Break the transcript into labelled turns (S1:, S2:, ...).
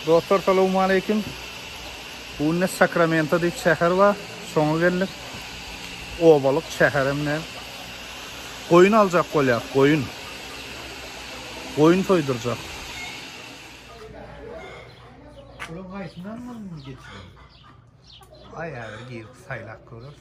S1: Dostlar selamun aleyküm. Bu ne Sacramento deyip şehir var. Sonu geldik. Obalık şehrimle. Koyun alacak kolya. Koyun. Koyun toyduracak.
S2: Ulan kayısından mı geçiyor?
S1: Ayağı giyip saylak görür.